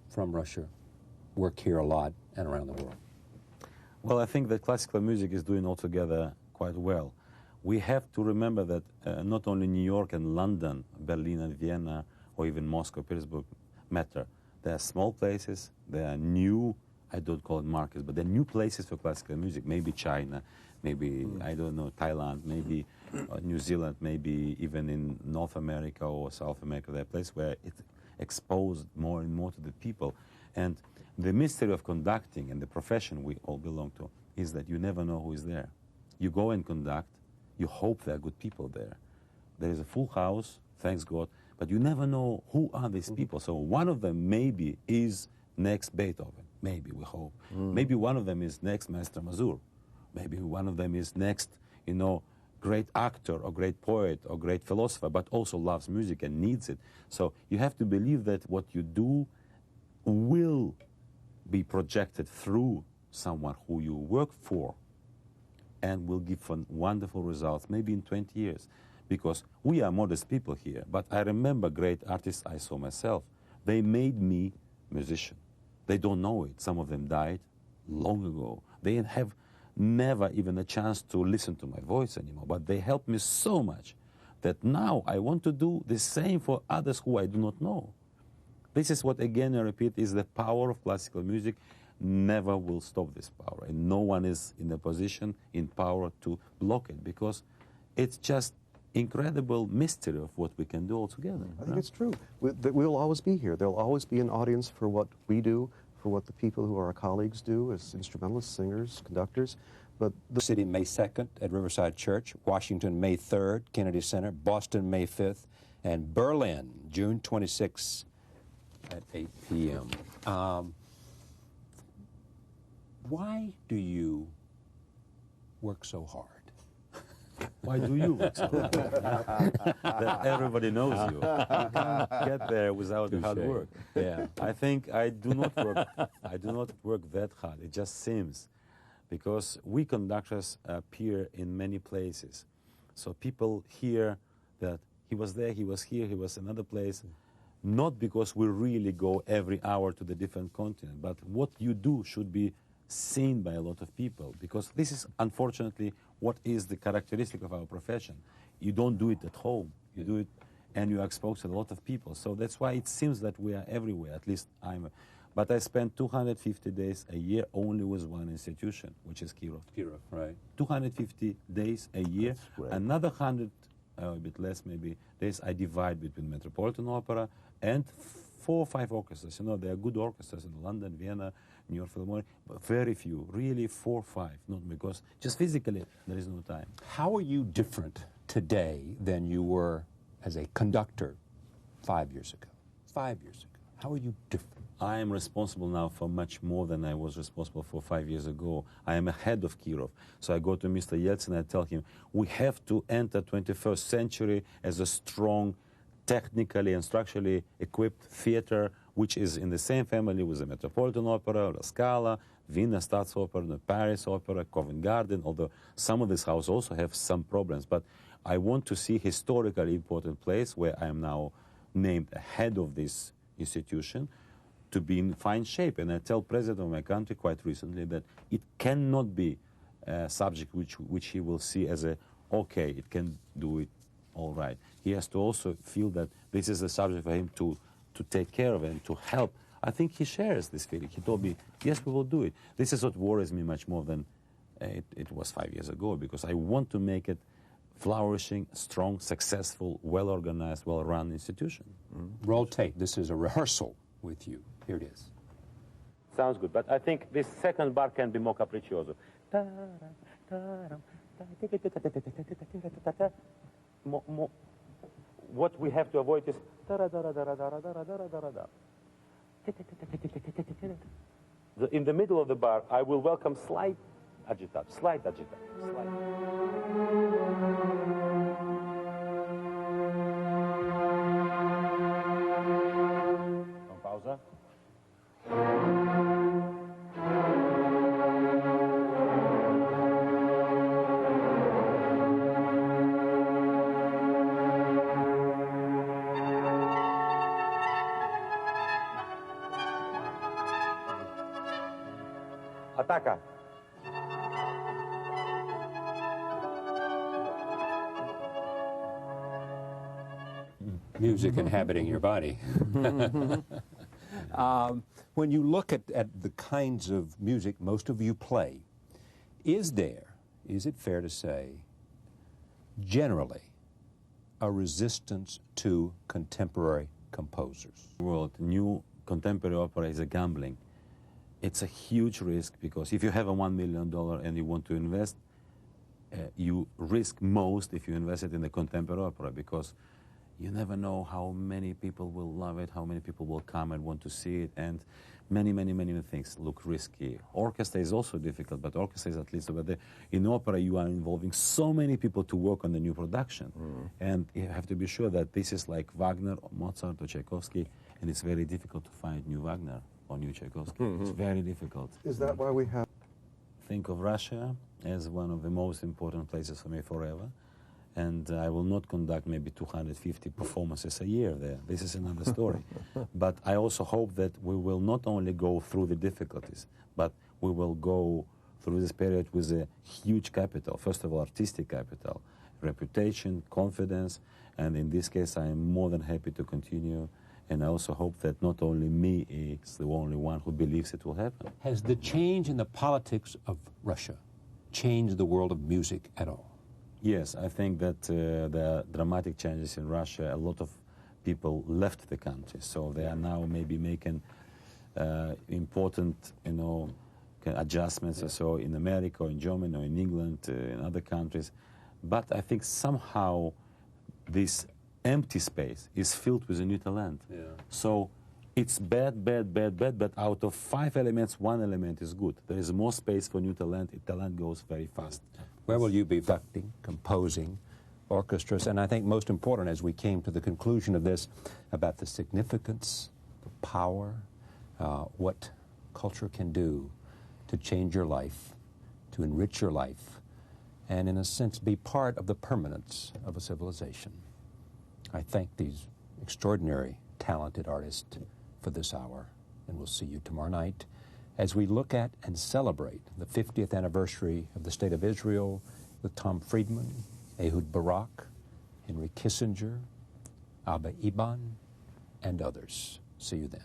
from Russia work here a lot and around the world? Well, I think that classical music is doing altogether quite well. We have to remember that not only New York and London, Berlin and Vienna, or even Moscow, Petersburg matter. There are small places, there are new, I don't call it markets, but there are new places for classical music. Maybe China, maybe, I don't know, Thailand, maybe New Zealand, maybe even in North America or South America. There are places where it's exposed more and more to the people. And the mystery of conducting and the profession we all belong to is that you never know who is there. You go and conduct, you hope there are good people there. There is a full house, thanks God, but you never know who are these people. So one of them maybe is next Beethoven, maybe, we hope. Maybe one of them is next Maestro Mazur. Maybe one of them is next, you know, great actor or great poet or great philosopher, but also loves music and needs it. So you have to believe that what you do will be projected through someone who you work for and will give wonderful results, maybe in 20 years. Because we are modest people here, but I remember great artists I saw myself. They made me musician. They don't know it. Some of them died long ago. They have never even a chance to listen to my voice anymore, but they helped me so much that now I want to do the same for others who I do not know. This is what, again, I repeat, is the power of classical music. Never will stop this power, and no one is in a position, in power, to block it, because it's just incredible mystery of what we can do all together. I think it's true. We'll always be here. There'll always be an audience for what we do, for what the people who are our colleagues do as instrumentalists, singers, conductors. But the City, May 2nd at Riverside Church, Washington, May 3rd, Kennedy Center, Boston, May 5th, and Berlin, June 26th at 8 p.m. Why do you work so hard? Why do you work so hard? That everybody knows you. You can't get there without hard work. Yeah. I think I do not work that hard. It just seems, because we conductors appear in many places. So people hear that he was there, he was here, he was another place, not because we really go every hour to the different continent, but what you do should be seen by a lot of people, because this is unfortunately what is the characteristic of our profession. You don't do it at home, you do it and you are exposed to a lot of people. So that's why it seems that we are everywhere, at least but I spend 250 days a year only with one institution, which is Kirov. Kirov, right. 250 days a year. Another 100, a bit less maybe, days I divide between Metropolitan Opera and 4 or 5 orchestras. You know, there are good orchestras in London, Vienna, New York Philharmonic, but very few, really 4 or 5, not because just physically there is no time. How are you different today than you were as a conductor 5 years ago? 5 years ago. How are you different? I am responsible now for much more than I was responsible for 5 years ago. I am a head of Kirov. So I go to Mr. Yeltsin and I tell him, we have to enter 21st century as a strong, technically and structurally equipped theater, which is in the same family with the Metropolitan Opera, La Scala, Vienna Staatsoper, the Paris Opera, Covent Garden, although some of these houses also have some problems. But I want to see historically important place where I am now named head of this institution to be in fine shape. And I tell President of my country quite recently that it cannot be a subject which he will see as a, okay, it can do it all right. He has to also feel that this is a subject for him to take care of and to help. I think he shares this feeling. He told me, yes, we will do it. This is what worries me much more than it was 5 years ago, because I want to make it flourishing, strong, successful, well-organized, well-run institution. Roll tape. This is a rehearsal with you. Here it is. Sounds good, but I think this second bar can be more capriccioso. What we have to avoid is in the middle of the bar. I will welcome slight agitate, slight. Pausa. Ataca. Music inhabiting your body. When you look at the kinds of music most of you play, is it fair to say, generally, a resistance to contemporary composers? World, new contemporary opera is a gambling. It's a huge risk because if you have a $1 million and you want to invest, you risk most if you invest it in the contemporary opera because you never know how many people will love it, how many people will come and want to see it, and many, many, many things look risky. Orchestra is also difficult, but orchestra is at least over there. In opera, you are involving so many people to work on the new production. And you have to be sure that this is like Wagner, or Mozart, or Tchaikovsky, and it's very difficult to find new Wagner or new Tchaikovsky. It's very difficult. Is that why we have... Think of Russia as one of the most important places for me forever. And I will not conduct maybe 250 performances a year there. This is another story. But I also hope that we will not only go through the difficulties, but we will go through this period with a huge capital. First of all, artistic capital, reputation, confidence, and in this case, I am more than happy to continue. And I also hope that not only me is the only one who believes it will happen. Has the change in the politics of Russia changed the world of music at all? Yes, I think that there are dramatic changes in Russia. A lot of people left the country, so they are now maybe making important, adjustments or so in America, or in Germany, or in England, in other countries. But I think somehow this empty space is filled with a new talent. Yeah. So it's bad, but out of 5 elements, 1 element is good. There is more space for new talent. Talent goes very fast. Where will you be conducting, composing, orchestras? And I think most important, as we came to the conclusion of this, about the significance, the power, what culture can do to change your life, to enrich your life, and in a sense be part of the permanence of a civilization. I thank these extraordinary, talented artists for this hour, and we'll see you tomorrow night as we look at and celebrate the 50th anniversary of the State of Israel with Tom Friedman, Ehud Barak, Henry Kissinger, Abba Eban, and others. See you then.